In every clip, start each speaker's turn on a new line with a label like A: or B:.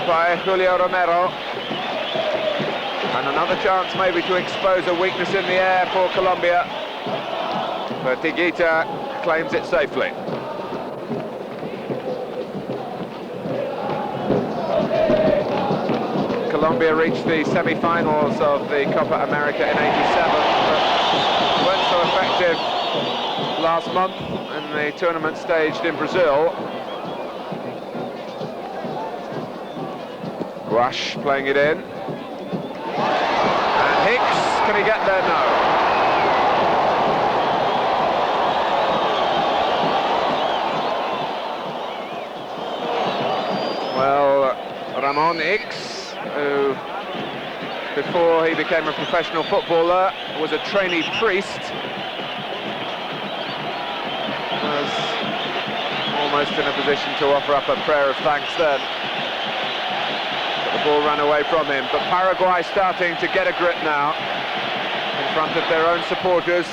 A: by Julio Romero. And another chance maybe to expose a weakness in the air for Colombia. But Higuita claims it safely. Colombia reached the semi-finals of the Copa America in '87, but weren't so effective last month in the tournament staged in Brazil. Guash playing it in. And Hicks, can he get there? No. Well, Ramon Hicks, who before he became a professional footballer was a trainee priest, was almost in a position to offer up a prayer of thanks then. But the ball ran away from him. But Paraguay starting to get a grip now in front of their own supporters.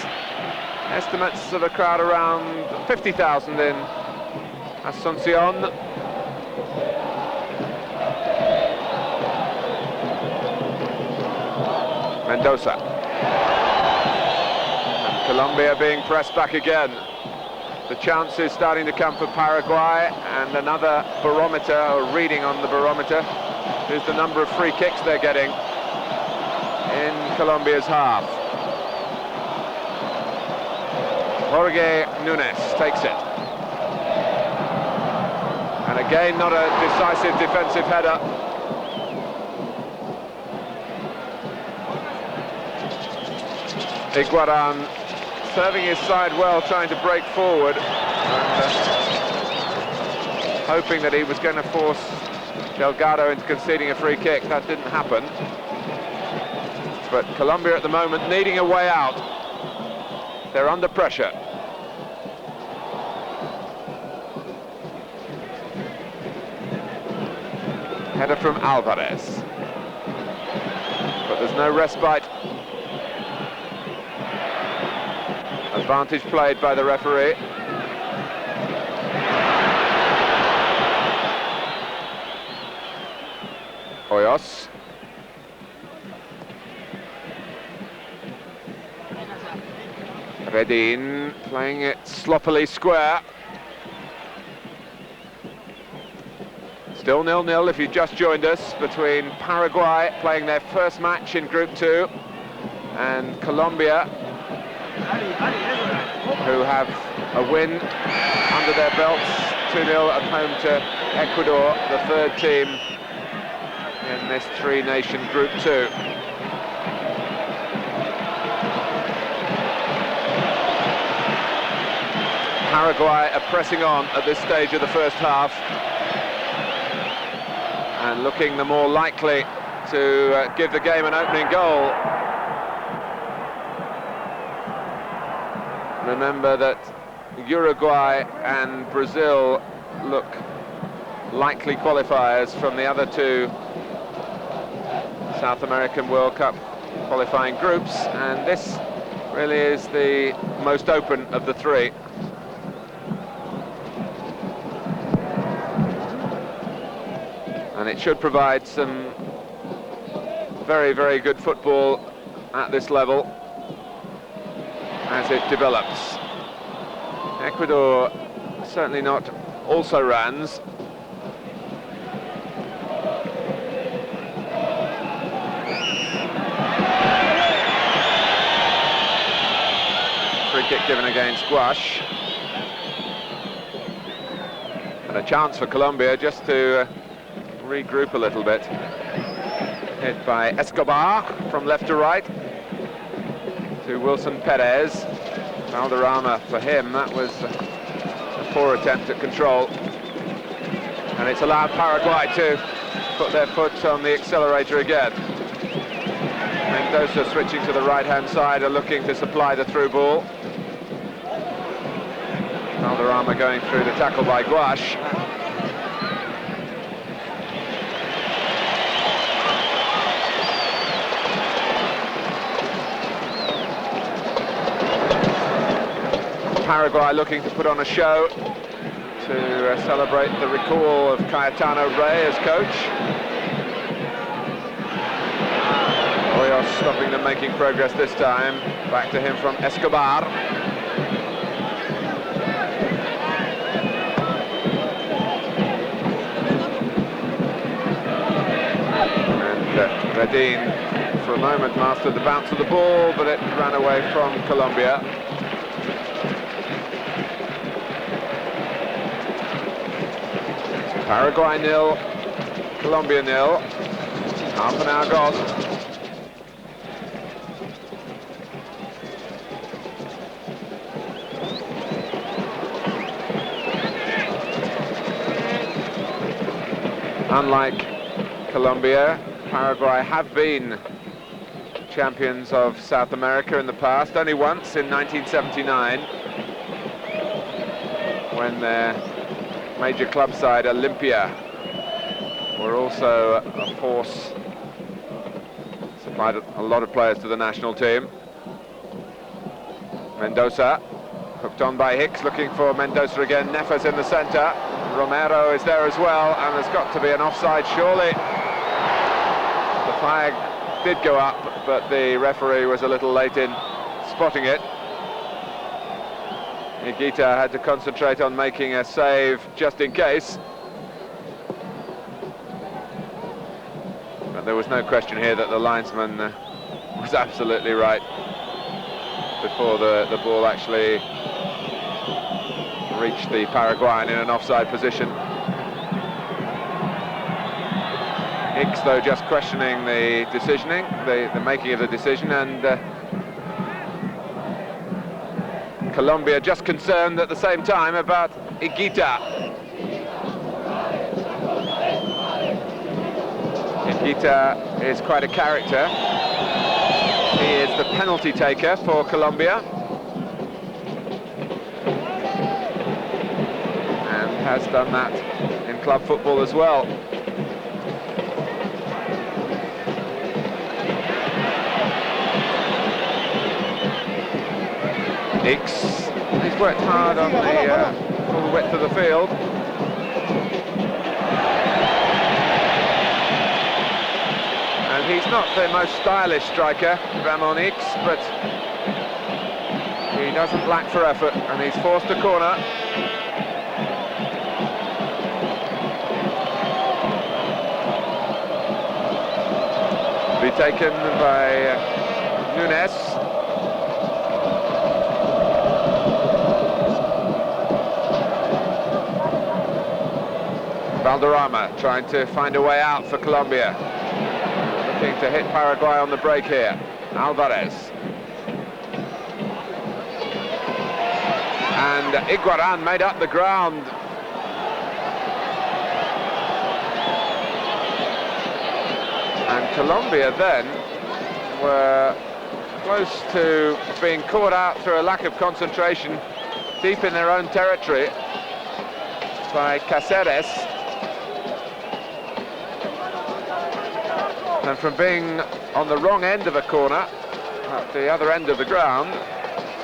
A: Estimates of a crowd around 50,000 in Asunción. Mendoza. And Colombia being pressed back again. The chances starting to come for Paraguay, and another barometer, or reading on the barometer, is the number of free kicks they're getting in Colombia's half. Jorge Nunes takes it. And again, not a decisive defensive header. Higuaín serving his side well, trying to break forward, and hoping that he was going to force Delgado into conceding a free kick. That didn't happen. But Colombia at the moment needing a way out. They're under pressure. Header from Alvarez. But there's no respite. Advantage played by the referee. Hoyos. Redin playing it sloppily square. Still 0-0 if you've just joined us, between Paraguay playing their first match in Group 2 and Colombia, who have a win under their belts, 2-0 at home to Ecuador, the third team in this three-nation Group 2. Paraguay are pressing on at this stage of the first half and looking the more likely to give the game an opening goal. Remember that Uruguay and Brazil look likely qualifiers from the other two South American World Cup qualifying groups, and this really is the most open of the three. And it should provide some very, very good football at this level as it develops. Ecuador certainly not also-rans. Free kick given against Guash. And a chance for Colombia just to regroup a little bit. Hit by Escobar from left to right to Wilson Perez. Valderrama for him, that was a poor attempt at control. And it's allowed Paraguay to put their foot on the accelerator again. Mendoza switching to the right-hand side, are looking to supply the through ball. Valderrama going through the tackle by Guash. Paraguay looking to put on a show, to celebrate the recall of Cayetano Rey as coach. Hoyos stopping them making progress this time. Back to him from Escobar. And Redin, for a moment, mastered the bounce of the ball, but it ran away from Colombia. Paraguay 0, Colombia 0. Half an hour gone. Unlike Colombia, Paraguay have been champions of South America in the past, only once in 1979, when their major club side, Olympia, were also a force, supplied a lot of players to the national team. Mendoza, hooked on by Hicks, looking for Mendoza again. Nefas in the centre. Romero is there as well, and there's got to be an offside, surely. The flag did go up, but the referee was a little late in spotting it. Higuita had to concentrate on making a save just in case. But there was no question here that the linesman was absolutely right before the ball actually reached the Paraguayan in an offside position. Hicks, though, just questioning the decisioning, the making of the decision, and Colombia just concerned at the same time about Higuita. Higuita is quite a character. He is the penalty taker for Colombia, and has done that in club football as well. Hicks, he's worked hard on the full width of the field. And he's not the most stylish striker, Ramon Hicks, but he doesn't lack for effort, and he's forced a corner. Be taken by Nunes. Valderrama trying to find a way out for Colombia. Looking to hit Paraguay on the break here. Alvarez. And Iguaran made up the ground. And Colombia then were close to being caught out through a lack of concentration deep in their own territory by Cáceres. And from being on the wrong end of a corner, at the other end of the ground,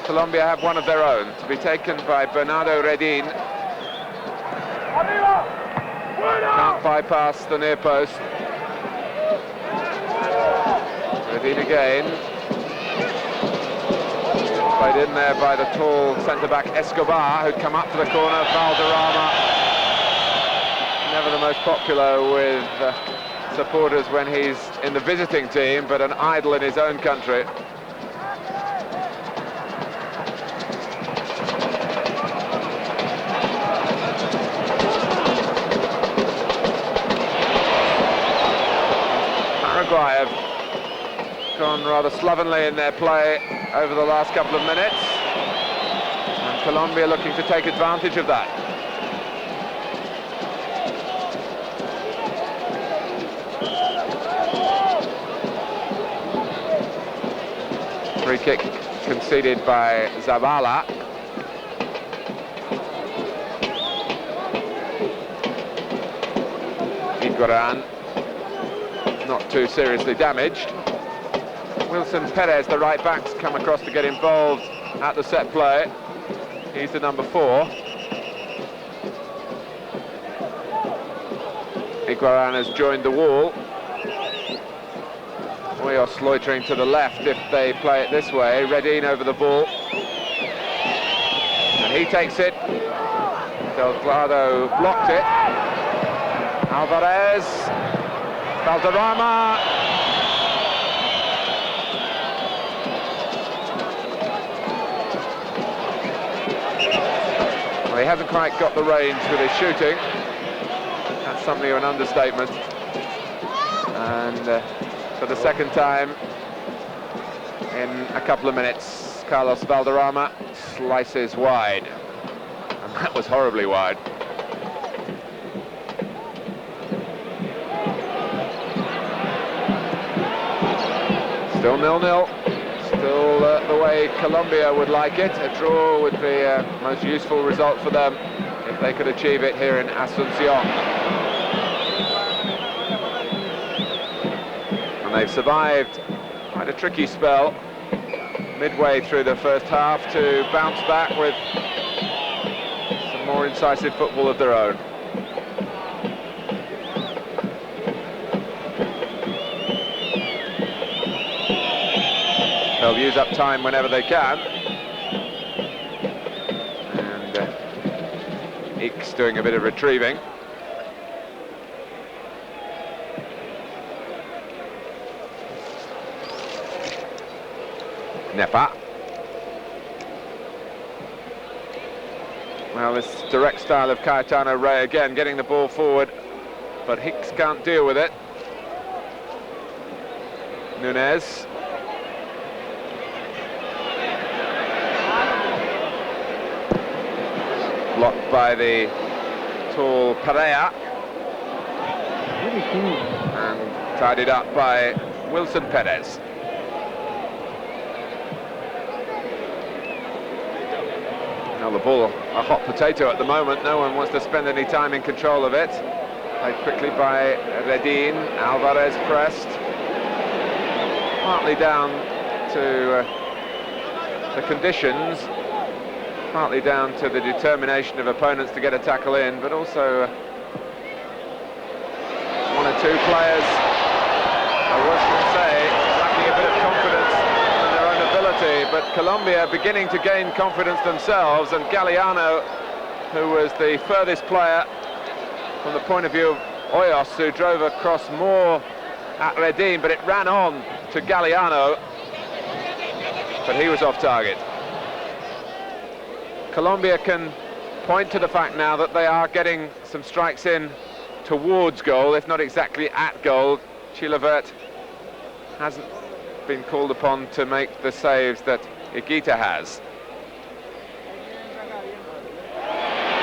A: Colombia have one of their own, to be taken by Bernardo Redin. Can't bypass the near post. Redin again. Played in there by the tall centre-back Escobar, who'd come up to the corner. Valderrama, never the most popular with supporters when he's in the visiting team, but an idol in his own country. Paraguay have gone rather slovenly in their play over the last couple of minutes, and Colombia looking to take advantage of that. Free kick conceded by Zavala. Iguaran not too seriously damaged. Wilson Perez, the right back's come across to get involved at the set play. He's the number 4. Iguaran has joined the wall. Hoyos loitering to the left if they play it this way. Redin over the ball. And he takes it. Delgado blocked it. Alvarez. Valderrama. Well, he hasn't quite got the range with his shooting. That's something of an understatement. And for the second time in a couple of minutes, Carlos Valderrama slices wide. And that was horribly wide. Still 0-0. Still the way Colombia would like it. A draw would be a most useful result for them if they could achieve it here in Asunción. And they've survived quite a tricky spell midway through the first half to bounce back with some more incisive football of their own. They'll use up time whenever they can. And X doing a bit of retrieving. Nepa. Well, this direct style of Cayetano Rey again, getting the ball forward, but Hicks can't deal with it. Nunez. Blocked by the tall Perea. And tidied up by Wilson Perez. Now the ball, a hot potato at the moment. No one wants to spend any time in control of it. Played quickly by Redin. Alvarez pressed. Partly down to the conditions. Partly down to the determination of opponents to get a tackle in, but also one or two players, I was going to say, lacking a bit of confidence in their own ability, but Colombia beginning to gain confidence themselves, and Galliano, who was the furthest player from the point of view of Hoyos, who drove across more at Redin, but it ran on to Galliano, but he was off target. Colombia can point to the fact now that they are getting some strikes in towards goal, if not exactly at goal. Chilavert hasn't been called upon to make the saves that Higuita has.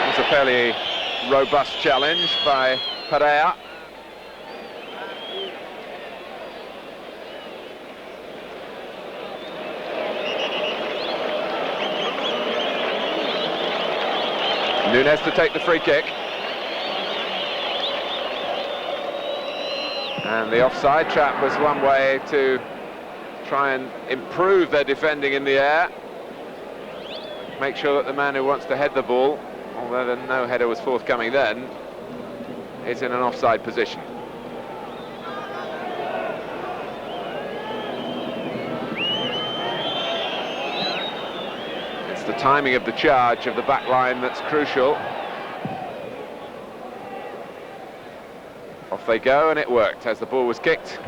A: It's a fairly robust challenge by Perea. Nunez to take the free kick. And the offside trap was one way to try and improve their defending in the air. Make sure that the man who wants to head the ball, although no header was forthcoming then, is in an offside position. The timing of the charge of the back line that's crucial. Off they go, and it worked as the ball was kicked.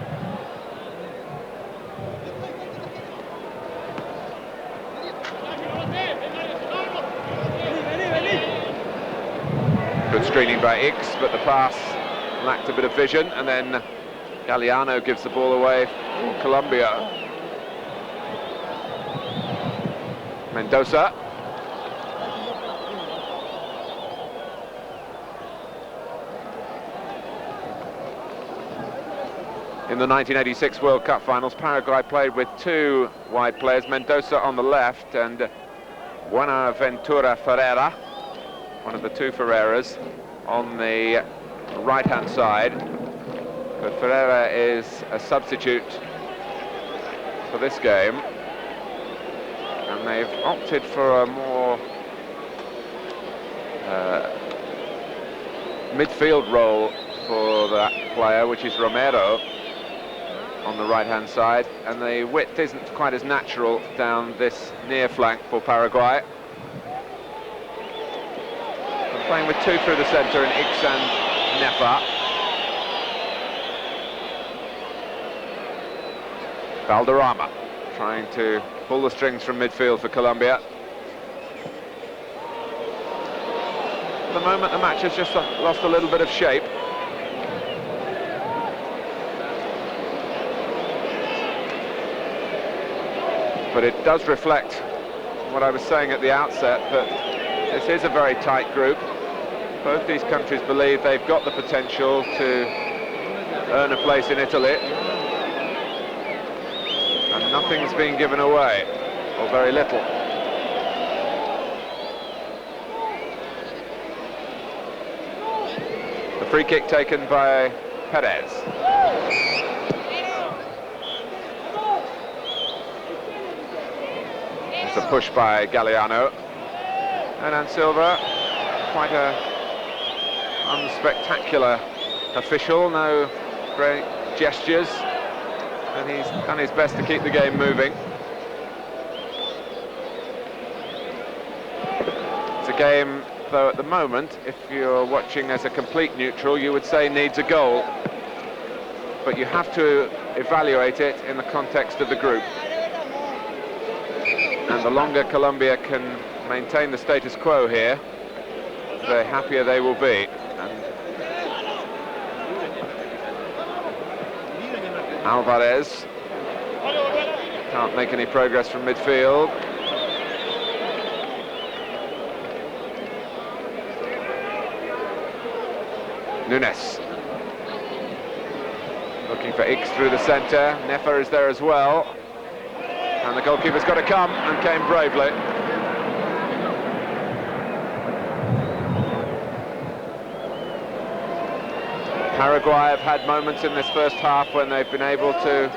A: Good screening by X, but the pass lacked a bit of vision, and then Galliano gives the ball away for Colombia. Mendoza. In the 1986 World Cup finals, Paraguay played with two wide players, Mendoza on the left and Buenaventura Ferreira, one of the two Ferreiras, on the right-hand side. But Ferreira is a substitute for this game. And they've opted for a more midfield role for that player, which is Romero on the right-hand side, and the width isn't quite as natural down this near flank for Paraguay. They're playing with two through the centre in Ix and Nefa. Valderrama trying to pull the strings from midfield for Colombia. At the moment the match has just lost a little bit of shape. But it does reflect what I was saying at the outset, that this is a very tight group. Both these countries believe they've got the potential to earn a place in Italy. And nothing's being given away, or very little. The free kick taken by Perez. It's a push by Galliano. And Silva, quite a unspectacular official, no great gestures. And he's done his best to keep the game moving. It's a game, though, at the moment, if you're watching as a complete neutral, you would say needs a goal. But you have to evaluate it in the context of the group. And the longer Colombia can maintain the status quo here, the happier they will be. Alvarez can't make any progress from midfield. Nunes looking for Ix through the centre. Nefa is there as well, and the goalkeeper's got to come, and came bravely. Paraguay have had moments in this first half when they've been able to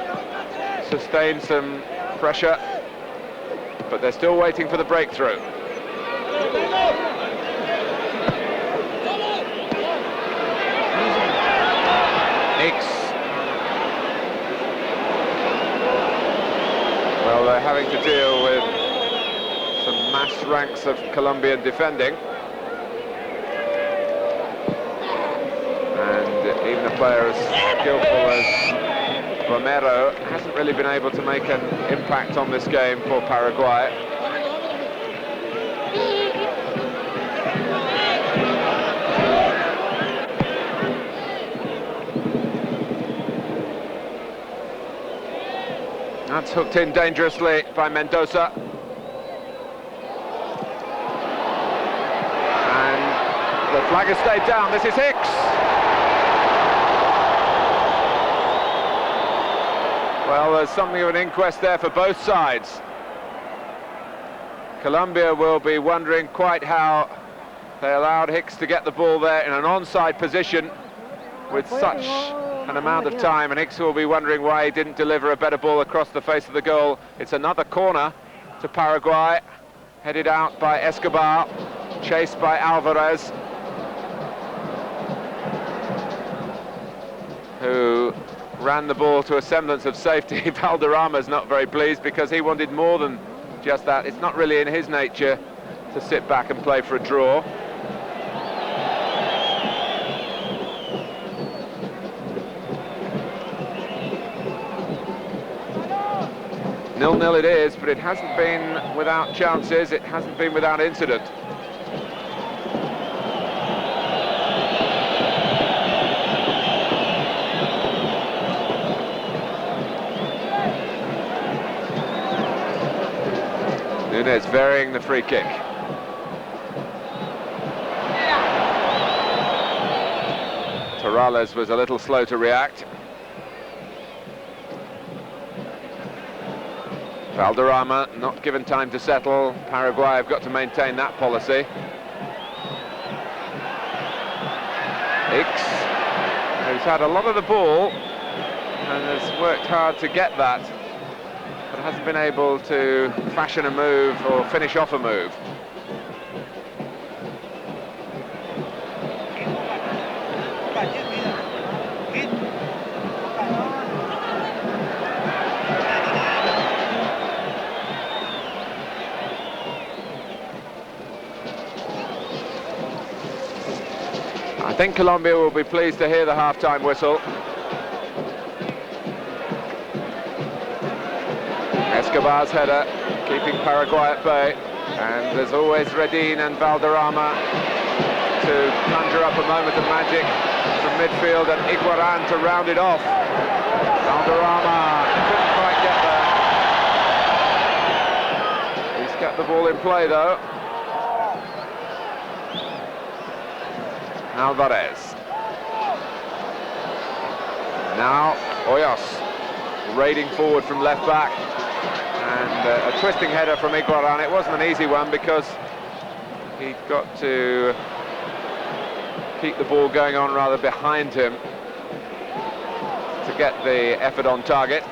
A: sustain some pressure, but they're still waiting for the breakthrough. Ix. Well, they're having to deal with some mass ranks of Colombian defending. Even a player as skillful as Romero hasn't really been able to make an impact on this game for Paraguay. That's hooked in dangerously by Mendoza. And the flag has stayed down. This is Hicks. Well, there's something of an inquest there for both sides. Colombia will be wondering quite how they allowed Hicks to get the ball there in an onside position with such an amount of time, and Hicks will be wondering why he didn't deliver a better ball across the face of the goal. It's another corner to Paraguay, headed out by Escobar, chased by Alvarez, who ran the ball to a semblance of safety. Valderrama's not very pleased because he wanted more than just that. It's not really in his nature to sit back and play for a draw. Nil-nil it is, but it hasn't been without chances, it hasn't been without incident. Nunes varying the free kick. Torrales was a little slow to react. Valderrama not given time to settle. Paraguay have got to maintain that policy. Ix, who's had a lot of the ball and has worked hard to get that, but hasn't been able to fashion a move or finish off a move. I think Colombia will be pleased to hear the half-time whistle. Escobar's header, keeping Paraguay at bay. And there's always Redin and Valderrama to conjure up a moment of magic from midfield, and Iguaran to round it off. Valderrama couldn't quite get there. He's kept the ball in play though. Alvarez. Now Hoyos raiding forward from left back. And a twisting header from Iguaran. It wasn't an easy one because he got to keep the ball going on rather behind him to get the effort on target.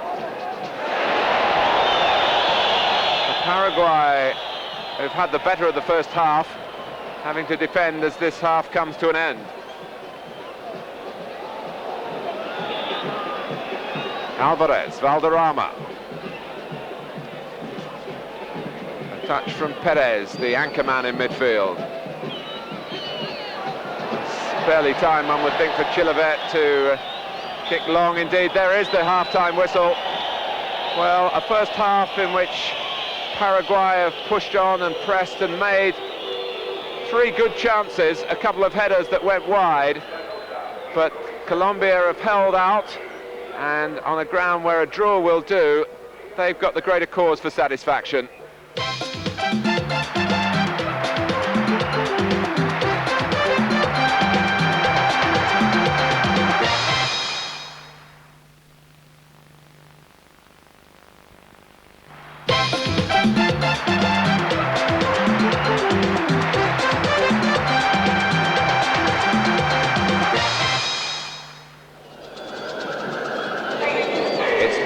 A: Paraguay have had the better of the first half, having to defend as this half comes to an end. Alvarez, Valderrama. Touch from Perez, the anchor man in midfield. It's barely time, one would think, for Chilavet to kick long. Indeed, there is the half-time whistle. Well, a first half in which Paraguay have pushed on and pressed and made 3 good chances, a couple of headers that went wide, but Colombia have held out, and on a ground where a draw will do, they've got the greater cause for satisfaction.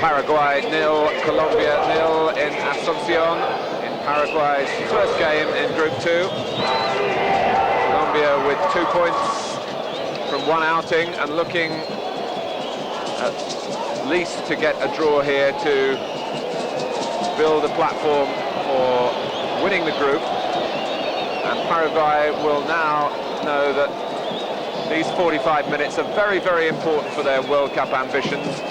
A: Paraguay 0, Colombia 0 in Asunción, in Paraguay's first game in Group 2. Colombia with 2 points from 1 outing and looking at least to get a draw here to build a platform for winning the group. And Paraguay will now know that these 45 minutes are very, very important for their World Cup ambitions.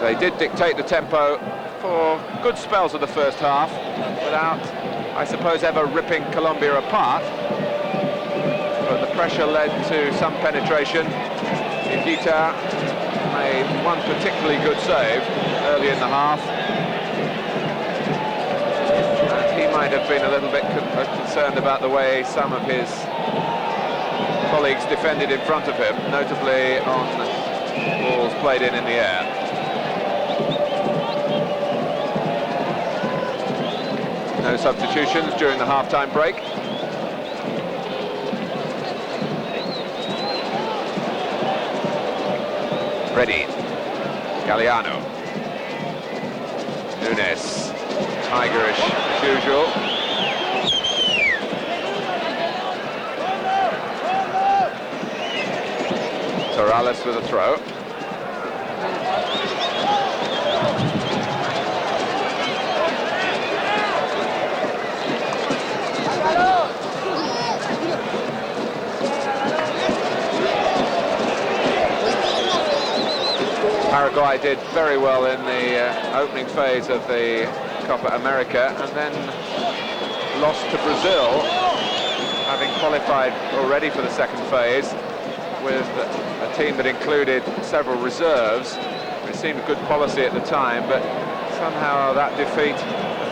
A: They did dictate the tempo for good spells of the first half, without, I suppose, ever ripping Colombia apart. But the pressure led to some penetration. Higuita made one particularly good save early in the half. And he might have been a little bit concerned about the way some of his colleagues defended in front of him, notably on balls played in the air. No substitutions during the half-time break. Ready. Galliano. Nunes. Tigerish as usual. Torales with a throw. Paraguay did very well in the opening phase of the Copa America and then lost to Brazil, having qualified already for the second phase with a team that included several reserves. It seemed good policy at the time, but somehow that defeat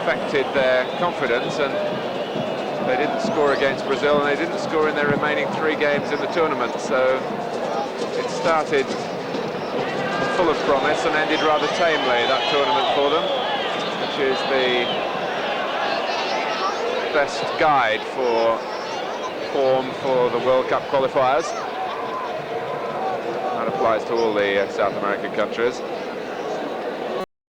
A: affected their confidence, and they didn't score against Brazil and they didn't score in their remaining 3 games in the tournament. So it started full of promise and ended rather tamely, that tournament for them, which is the best guide for form for the World Cup qualifiers. That applies to all the South American countries.